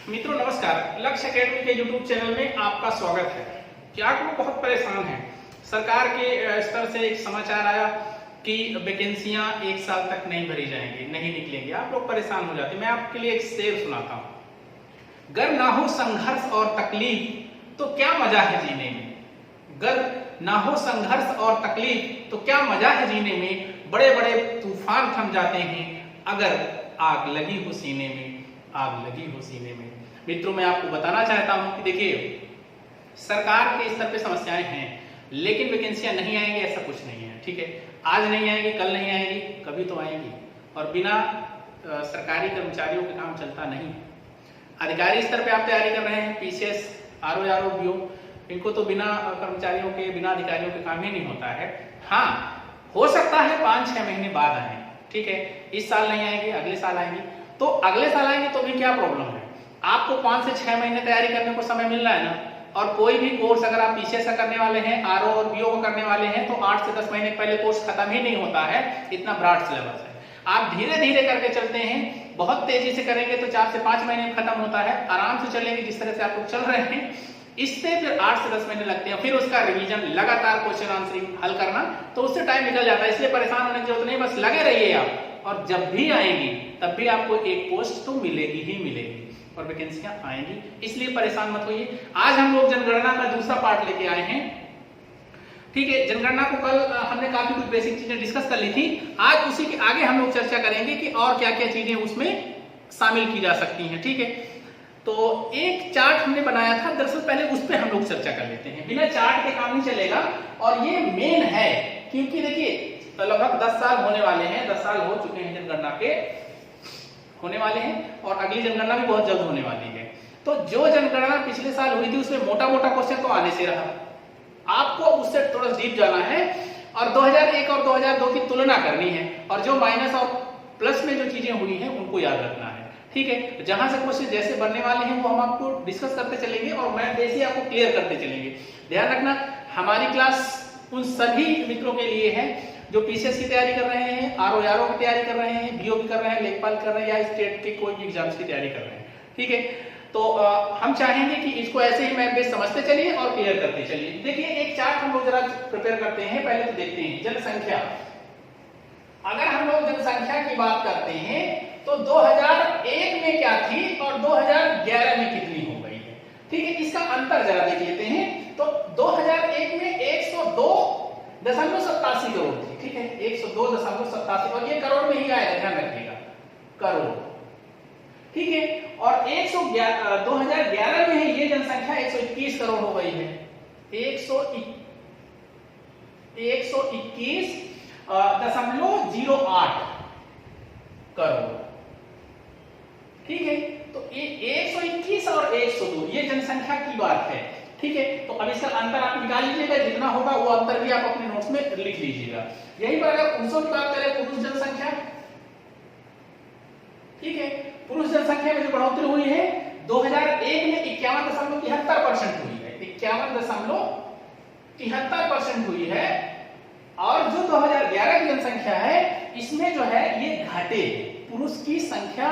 मित्रों नमस्कार, लक्ष्य एकेडमी के यूट्यूब चैनल में आपका स्वागत है। क्या आप लोग बहुत परेशान हैं? सरकार के स्तर से एक समाचार आया कि वैकेंसियां 1 साल तक नहीं भरी जाएंगी, नहीं निकलेंगी। आप लोग परेशान हो जाते हैं। मैं आपके लिए एक शेर सुनाता हूं। गर ना हो संघर्ष और तकलीफ तो क्या मजा है जीने में। गर ना हो संघर्ष और तकलीफ तो क्या मजा है जीने में। बड़े बड़े तूफान थम जाते हैं अगर आग लगी हो सीने में, आग लगी हो सीने में। मित्रों मैं आपको बताना चाहता हूं कि देखिए, सरकार के स्तर पे समस्याएं हैं, लेकिन वैकेंसियां नहीं आएंगी ऐसा कुछ नहीं है। ठीक है, आज नहीं आएंगी, कल नहीं आएंगी, कभी तो आएंगी। और बिना सरकारी कर्मचारियों के काम चलता नहीं। अधिकारी स्तर पे आप तैयारी कर रहे हैं, पीसीएस, आरओ, बीओ, इनको तो बिना कर्मचारियों के, बिना अधिकारियों के काम ही नहीं होता है। हाँ, हो सकता है 5-6 महीने बाद आए। ठीक है, इस साल नहीं आएंगे, अगले साल आएंगे। तो अगले साल आएंगे तो भी क्या प्रॉब्लम है? आपको 5 से 6 महीने तैयारी करने को समय मिल रहा है ना। और कोई भी कोर्स अगर आप पीसीएस का करने वाले हैं, आरओ और बीओ का करने वाले हैं, तो 8 से 10 महीने पहले कोर्स खत्म ही नहीं होता है। इतना ब्रॉड सिलेबस है। आप धीरे धीरे करके चलते हैं, बहुत तेजी से करेंगे तो 4 से 5 महीने में खत्म होता है। आराम से चलेंगे जिस तरह से आप लोग चल रहे हैं, इससे फिर 8 से 10 महीने लगते हैं। फिर उसका रिवीजन, लगातार क्वेश्चन आंसरिंग हल करना, तो उससे टाइम निकल जाता है। इसलिए परेशान होने की जरूरत नहीं, बस लगे रहिए आप। और जब भी आएंगी तब भी आपको एक पोस्ट तो मिलेगी ही मिलेगी, और वैकेंसियां आएंगी, इसलिए परेशान मत होइए। आज हम लोग जनगणना का दूसरा पार्ट लेके आए हैं। ठीक है, जनगणना को कल हमने काफी कुछ बेसिक चीजें डिस्कस कर ली थी। आज उसी के आगे हम लोग चर्चा करेंगे कि और क्या क्या चीजें उसमें शामिल की जा सकती हैं। ठीक है, तो एक चार्ट हमने बनाया था, दरअसल पहले उस पर हम लोग चर्चा कर लेते हैं। बिना चार्ट के काम नहीं चलेगा, और ये मेन है क्योंकि देखिए लगभग 10 साल होने वाले हैं, 10 साल हो चुके हैं जनगणना के, होने वाले हैं, और अगली जनगणना भी बहुत जल्द होने वाली है। तो जो जनगणना पिछले साल हुई थी उसमें मोटा मोटा क्वेश्चन तो आने से रहा, आपको उससे थोड़ा डीप जाना है और 2001 और 2002 की तुलना करनी है, और जो माइनस और प्लस में जो चीजें हुई हैं उनको याद रखना है। ठीक है, जहां से क्वेश्चन जैसे बनने वाले हैं वो हम आपको डिस्कस करते चलेंगे और मैं जैसे आपको क्लियर करते चलेंगे। ध्यान रखना, हमारी क्लास उन सभी मित्रों के लिए है जो पीसीएस की तैयारी कर रहे हैं, आरओ की तैयारी कर रहे हैं, बीओ की कर रहे हैं, लेखपाल कर रहे हैं, या स्टेट के कोई भी एग्जाम्स की तैयारी कर रहे हैं। ठीक है, तो हम चाहेंगे कि इसको ऐसे ही मैप बेस समझते चलिए और क्लियर करते चलिए। देखिए एक चार्ट हम लोग जरा प्रिपेयर करते हैं। पहले तो देखते हैं जनसंख्या। अगर हम लोग जनसंख्या की बात करते हैं तो 2001 में क्या थी और 2011 में कितनी हो गई है। ठीक है, इसका अंतर जरा देख लेते हैं। तो 2001 में 102.87 करोड़ थी। ठीक है, 102.87, और ये करोड़ में ही आएगा, ध्यान रखिएगा, करोड़। ठीक है, और 2011 में है ये जनसंख्या 121 करोड़ हो गई है। 121.08 करोड़। ठीक है, तो 121 और 102 ये जनसंख्या की बात है। ठीक है, तो अब इसका अंतर आप निकाल लीजिएगा, जितना होगा वो अंतर भी आप अपने नोट्स में लिख लीजिएगा। यहीं पर अगर पुरुषों की बात करें, पुरुष जनसंख्या, ठीक है, पुरुष जनसंख्या में जो बढ़ोतरी हुई है 2001 में 51.73% हुई है, 51.73% हुई है। और जो 2011 की जनसंख्या है इसमें जो है ये घटे, पुरुष की संख्या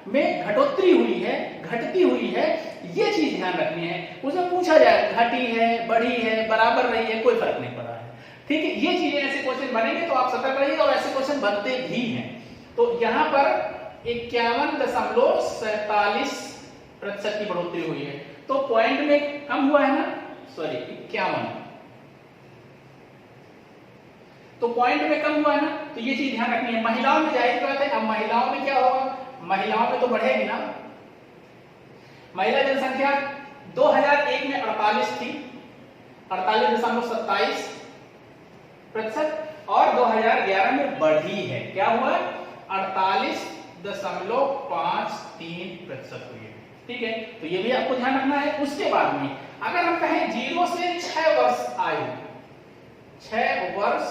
में घटोतरी हुई है, घटती हुई है, ये चीज ध्यान रखनी है। उसमें पूछा जाए घटी है, बढ़ी है, बराबर रही है, कोई फर्क नहीं पड़ा है। ठीक है, ये चीजें ऐसे क्वेश्चन बनेंगे तो आप सतर्क रहिएगा, और ऐसे क्वेश्चन बनते भी हैं। तो यहां पर 51.47% की बढ़ोतरी हुई है, तो पॉइंट में कम हुआ है ना, सॉरी 51, तो पॉइंट में कम हुआ है ना, तो ये चीज ध्यान रखनी है। महिलाओं में जाहिर बात है, अब महिलाओं में क्या होगा, महिलाओं में तो बढ़ेगी ना। महिला जनसंख्या 2001 में 48 थी, 48.27%, और 2011 में बढ़ी है, क्या हुआ, 48.53% हुई है। ठीक है, तो ये भी आपको ध्यान रखना है। उसके बाद में अगर हम कहें 0 से 6 वर्ष आयु, 6 वर्ष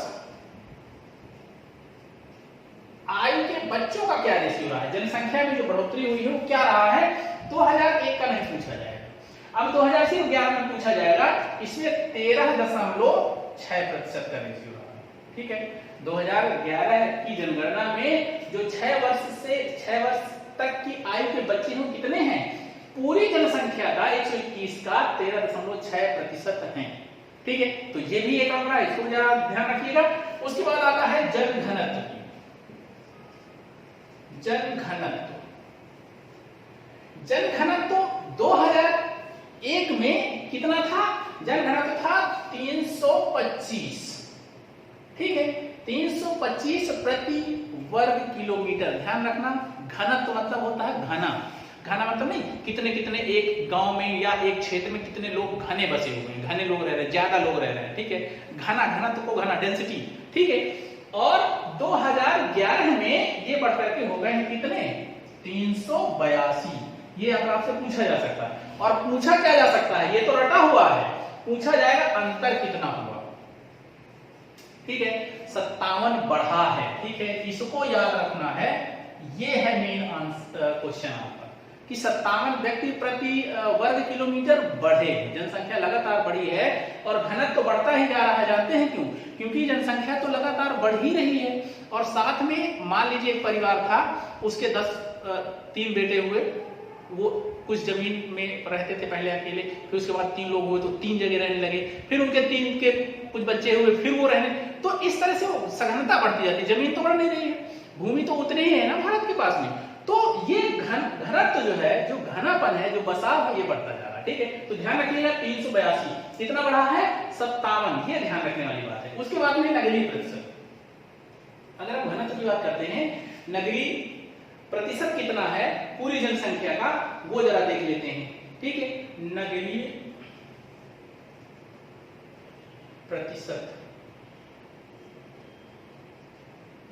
आयु के बच्चों का क्या रेशियो रहा है, जनसंख्या में जो बढ़ोतरी हुई है वो क्या रहा है। 2001 का नहीं पूछा जाएगा, अब 2011 में पूछा जाएगा। इसमें 13.6% का रेशियो रहा है। ठीक है, 2011 की जनगणना में जो 6 वर्ष तक की आयु के बच्चे हैं कितने हैं, पूरी जनसंख्या का 121 का 13.6% है। ठीक है, तो ये भी एक आंकड़ा है, इसको जरा ध्यान रखिएगा। उसके बाद आता है जनघनत्व। जनघनत्व 2001 में कितना था? जनघनत्व था 325। ठीक है, 325 प्रति वर्ग किलोमीटर। ध्यान रखना, घनत्व मतलब होता है घना। घना मतलब नहीं कितने कितने एक गांव में या एक क्षेत्र में कितने लोग घने बसे हुए हैं, घने लोग रह रहे हैं, ज्यादा लोग रह रहे हैं। ठीक है, घना, घनत्व को घना, डेंसिटी। ठीक है, और 2011 में ये बढ़ करके हो गए हैं कितने? 382। ये अगर आपसे पूछा जा सकता है, और पूछा क्या जा सकता है, ये तो रटा हुआ है, पूछा जाएगा अंतर कितना हुआ। ठीक है, 57 बढ़ा है। ठीक है, इसको याद रखना है, ये है मेन आंसर क्वेश्चन आपका, कि 57 व्यक्ति प्रति वर्ग किलोमीटर बढ़े। जनसंख्या लगातार बढ़ी है और घनत्व तो बढ़ता ही जा रहा है। जानते हैं क्यों? क्योंकि जनसंख्या तो लगातार बढ़ ही रही है, और साथ में मान लीजिए एक परिवार था, उसके 3 बेटे हुए, वो कुछ जमीन में रहते थे पहले अकेले, फिर उसके बाद 3 लोग हुए तो 3 जगह रहने लगे, फिर उनके 3 के कुछ बच्चे हुए, फिर वो रहने, तो इस तरह से सघनता बढ़ती जाती है। जमीन तो बढ़ नहीं रही है, भूमि तो उतनी ही है ना भारत के पास में, तो ये घनत्व जो है, जो घनापन है, जो बसाव है, ये बढ़ता जा रहा है। ठीक है, तो ध्यान रखिएगा 382 कितना बढ़ा है? 57। ये ध्यान रखने वाली बात है। उसके बाद में नगरीय प्रतिशत। अगर हम घनत्व की बात करते हैं, नगरीय प्रतिशत कितना है पूरी जनसंख्या का, वो जरा देख लेते हैं। ठीक है, नगरीय प्रतिशत,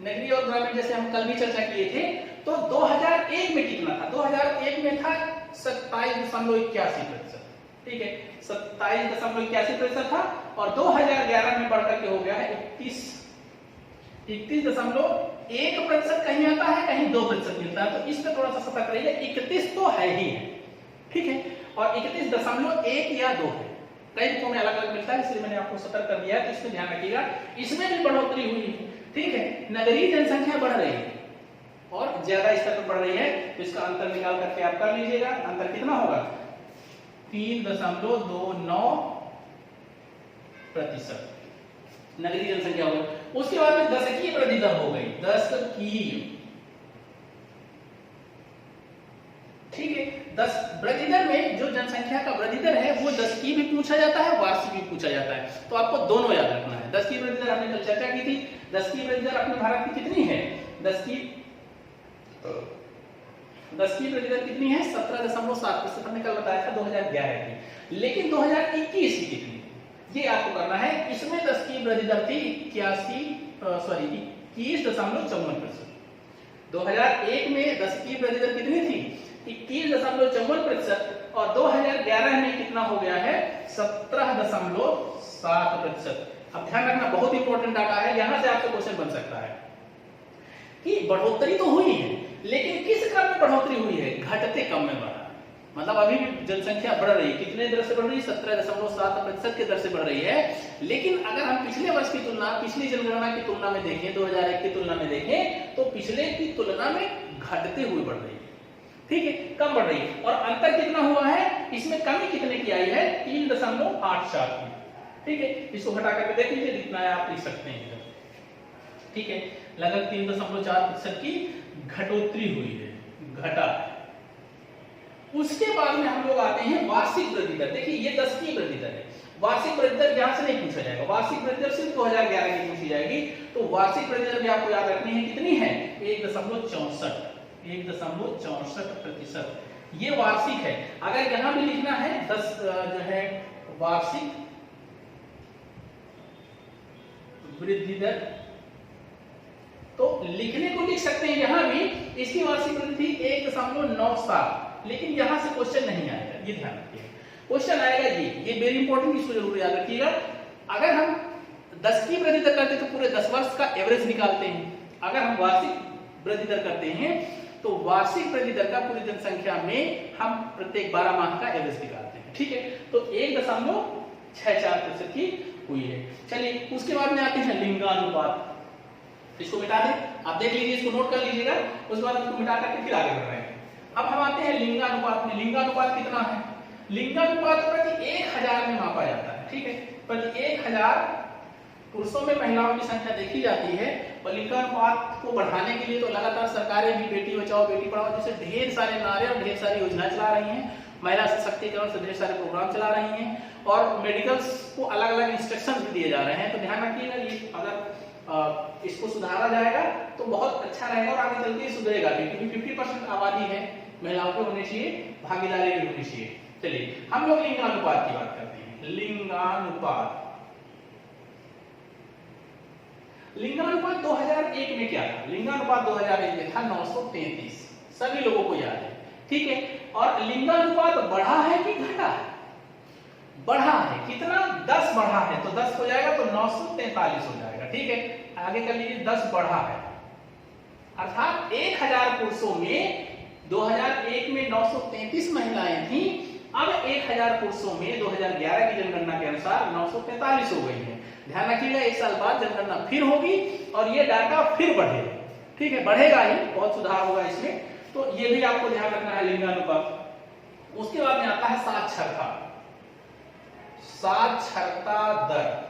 नगरीय और ग्रामीण जैसे हम कल भी चर्चा किए थे, तो 2001 में कितना था? 2001 में था 27.81%। ठीक है, 27.81% था, और 2011 में बढ़कर के हो गया है 31.1%। कहीं आता है, कहीं 2% मिलता है, तो इसमें थोड़ा सा सतर्क रहिए। 31 तो है ही है, ठीक है, और 31.1 या 2 है, कई रूपों में अलग अलग मिलता है, इसलिए मैंने आपको सतर्क कर दिया है, तो इसमें ध्यान रखिएगा। इसमें भी बढ़ोतरी हुई है। ठीक है, नगरीय जनसंख्या बढ़ रही है और ज्यादा स्तर पर बढ़ रही है, तो इसका अंतर निकाल करके आप कर लीजिएगा। अंतर कितना होगा? 3.29% नगरीय जनसंख्या हो गई। उसके बाद में दशकीय वृद्धि दर हो गई, दशकीय। ठीक है, वृद्धि दर में जो जनसंख्या का वृद्धि दर है, वो दशकीय भी पूछा जाता है, वार्षिक भी पूछा जाता है, तो आपको दोनों याद रखना है। दशकीय वृद्धि दर हमने कल चर्चा की थी। दशकीय वृद्धि दर अपने भारत की कितनी है? दशकीय वृद्धि दर कितनी है? 17.7%। हमने कल बताया था 2011 की, लेकिन 2021 की कितनी, ये आपको करना है। इसमें दशकीय वृद्धि दर थी 21.54%। 2001 में दशकीय वृद्धि दर कितनी थी? 21.54%, और 2011 में कितना हो गया है? 17.7%। अब ध्यान रखना, बहुत इंपॉर्टेंट डाटा है, यहां से आपसे क्वेश्चन बन सकता है कि बढ़ोतरी तो हुई है, लेकिन किस क्रम में बढ़ोतरी हुई है? घटते क्रम में बढ़ा, मतलब अभी भी जनसंख्या बढ़ रही है। कितने दर से बढ़ रही है? 17.7% की दर से बढ़ रही है। लेकिन अगर हम पिछले वर्ष की तुलना, पिछली जनगणना की तुलना में देखें, 2001 की तुलना में देखें, तो पिछले की तुलना में घटते हुए बढ़ रही है। ठीक है, कम बढ़ रही है। और अंतर कितना हुआ है? इसमें कमी कितने की आई है? 3.84 की। ठीक है, इसको घटा करके देख लीजिए, जितना है आप लिख सकते हैं। ठीक है, लगभग 3.4% की घटोतरी हुई है, घटा। उसके बाद में हम लोग आते हैं वार्षिक वृद्धि दर। देखिए, ये दशकीय वृद्धि दर है, वार्षिक वृद्धि दर यहां से नहीं पूछा जाएगा। वार्षिक वृद्धि दर सिर्फ 2011 की पूछी जाएगी, तो वार्षिक वृद्धि दर भी आपको याद रखनी है। कितनी है? 1.64%। ये वार्षिक है। अगर यहां भी लिखना है 10 जो है वार्षिक वृद्धि दर, तो लिखने को लिख सकते हैं यहां भी, इसकी वार्षिक वृद्धि 1.97, लेकिन यहां से क्वेश्चन नहीं आएगा, ये ध्यान रखिएगा। क्वेश्चन आएगा ये वेरी इंपॉर्टेंट, इसको जरूर याद रखिएगा। अगर हम 10 की वृद्धि दर करते हैं तो पूरे 10 वर्ष का एवरेज निकालते हैं। अगर हम वार्षिक वृद्धि दर करते हैं तो वार्षिक वृद्धि दर का पूरी जनसंख्या में हम प्रत्येक 12 माह का एवरेज निकालते हैं। ठीक है, तो 1.64% की हुई है। चलिए, उसके बाद में आते हैं लिंगानुपात। इसको मिटा दें, आप देख लीजिए, इसको नोट कर लीजिएगा, उसके बाद इसको मिटा करके फिर आगे बढ़ रहे हैं। अब हम आते हैं लिंगानुपात में। लिंगानुपात कितना है? लिंगानुपात प्रति 1000 में मापा जाता है, ठीक है। प्रति 1000 पुरुषों में महिलाओं की संख्या देखी जाती है। और लिंगानुपात को बढ़ाने के लिए तो लगातार सरकारें भी बेटी बचाओ बेटी पढ़ाओ जैसे ढेर सारे नारे और ढेर सारी योजनाएं चला रही हैं। महिला सशक्तिकरण से ढेर सारे प्रोग्राम चला रही हैं और मेडिकल्स को अलग अलग इंस्ट्रक्शन भी दिए जा रहे हैं। तो ध्यान रखिएगा, ये अगर इसको सुधारा जाएगा तो बहुत अच्छा रहेगा और आगे चल के सुधरेगा भी, क्योंकि 50% आबादी है महिलाओं को होनी चाहिए, भागीदारी भी होनी चाहिए। चलिए हम लोग लिंगानुपात की बात करते हैं। लिंगानुपात 2001 में क्या था? लिंगानुपात 2001 में था 933, सभी लोगों को याद है, ठीक है। और लिंगानुपात बढ़ा है कि घटा है? बढ़ा है। कितना? 10 बढ़ा है, तो 10 हो जाएगा तो 943 हो जाएगा, ठीक है। आगे कर लीजिए, 10 बढ़ा है अर्थात 1000 पुरुषों में 2001 में 933 महिलाएं थी, अब 1000 पुरुषों में 2011 की जनगणना के अनुसार 943 हो गई है। ध्यान रखिएगा, एक साल बाद जनगणना फिर होगी और ये डाटा फिर बढ़ेगा, ठीक है। बढ़ेगा ही, बहुत सुधार होगा इसमें, तो ये भी आपको ध्यान रखना है लिंगानुपात। उसके बाद में आता है साक्षरता। साक्षरता दर,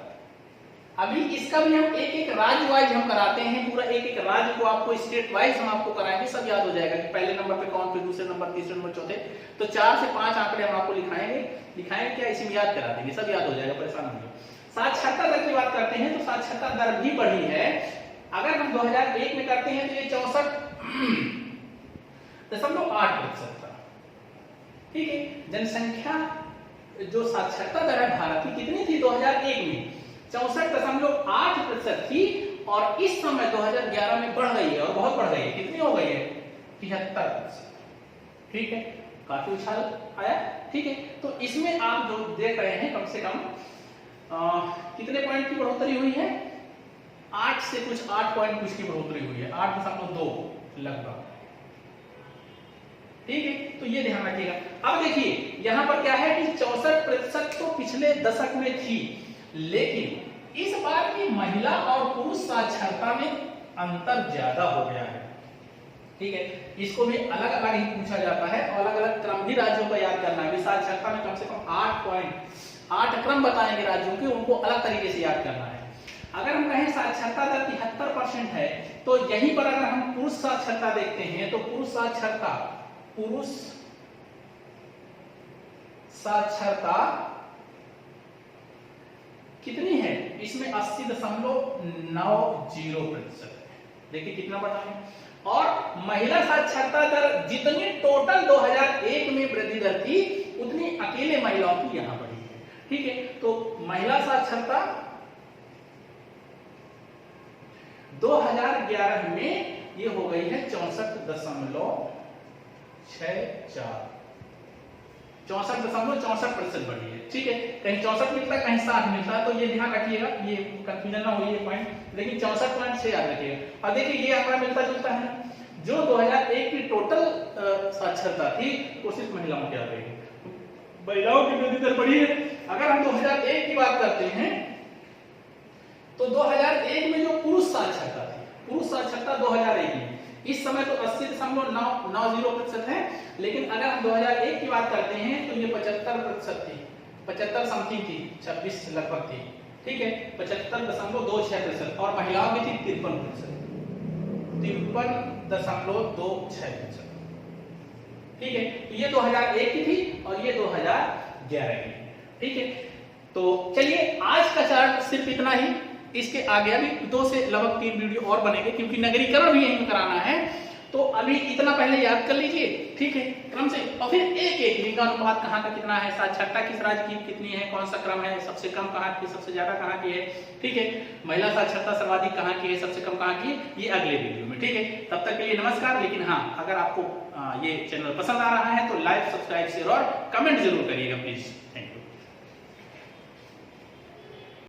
अभी इसका भी हम एक एक राज्य वाइज हम कराते हैं, पूरा एक एक राज्य को आपको स्टेट वाइज हम आपको कराएंगे, सब याद हो जाएगा कि पहले नंबर पे कौन, फिर दूसरे नंबर, तीसरे नंबर, चौथे, तो 4 से 5 आंकड़े हम आपको दिखाएंगे क्या, इसी में याद करा देंगे, सब याद हो जाएगा, परेशान नहीं। साक्षरता दर की बात करते हैं तो साक्षरता दर भी बढ़ी है। अगर हम 2001 में करते हैं तो ये 64.8% था, ठीक है। जनसंख्या जो साक्षरता दर है भारत की कितनी थी 2001 में? 64.8% थी और इस समय 2011 में बढ़ गई है और बहुत बढ़ गई है। कितनी हो गई है? 73%, ठीक है। काफी उछाल आया, ठीक है। तो इसमें आप जो देख रहे हैं कम से कम कितने पॉइंट की बढ़ोतरी हुई है? 8 से कुछ 8 पॉइंट कुछ की बढ़ोतरी हुई है, 8.2 लगभग, ठीक है। तो ये ध्यान रखिएगा। अब देखिए यहां पर क्या है कि 64% तो पिछले दशक में थी, लेकिन इस बार की महिला और पुरुष साक्षरता में अंतर ज्यादा हो गया है, ठीक है। इसको भी अलग अलग ही पूछा जाता है और अलग अलग क्रम भी राज्यों को याद करना है। साक्षरता में कम से कम 8 क्रम बताएंगे राज्यों के, उनको अलग तरीके से याद करना है। अगर हम कहें साक्षरता दर 73% है, तो यहीं पर अगर हम पुरुष साक्षरता देखते हैं तो पुरुष साक्षरता कितनी है? इसमें 80.90% है। देखिए कितना बढ़ा है। और महिला साक्षरता दर जितनी टोटल 2001 में वृद्धि दर थी उतनी अकेले महिलाओं की यहां बढ़ी है, ठीक है। तो महिला साक्षरता 2011 में ये हो गई है 64.64% बढ़ी है, ठीक है। कहीं 64 मिलता है, कहीं 60 मिलता है, तो ये ध्यान रखिएगा, ये कंफ्यूजन ना हो ये पॉइंट। लेकिन 64.6 याद रखिएगा। और देखिए ये आंकड़ा मिलता जुलता है, जो 2001 की टोटल साक्षरता थी वो सिर्फ महिलाओं की आ गई है, महिलाओं की वृद्धि दर बढ़ी है। अगर हम 2001 की बात करते हैं तो 2001 में जो पुरुष साक्षरता थी, पुरुष साक्षरता 2001 में इस समय तो 80.90% है, लेकिन अगर हम 2001 की बात करते हैं तो ये 75% थी, 75 समथिंग थी, 26 लगभग थी, ठीक है। 75.26% और महिलाओं की थी 53.26%, ठीक है। तो ये 2001 की थी और ये 2011 की, ठीक है। तो चलिए आज का चार्ट सिर्फ इतना ही, इसके आगे अभी 2 से लगभग 3 वीडियो और बनेंगे, क्योंकि नगरीकरण भी यहीं कराना है। तो अभी इतना पहले याद कर लीजिए, ठीक है, क्रम से। और फिर एक एक लिंगानुपात कहाँ का कितना है, साक्षरता किस राज्य की कितनी है, कौन सा क्रम है, सबसे कम कहाँ की, सबसे ज्यादा कहाँ की है, ठीक है। महिला साक्षरता सर्वाधिक कहाँ की है, सबसे कम कहाँ की, ये अगले वीडियो में, ठीक है। तब तक के लिए नमस्कार। लेकिन हाँ, अगर आपको ये चैनल पसंद आ रहा है तो लाइक, सब्सक्राइब, शेयर और कमेंट जरूर करिएगा प्लीज। Thank you.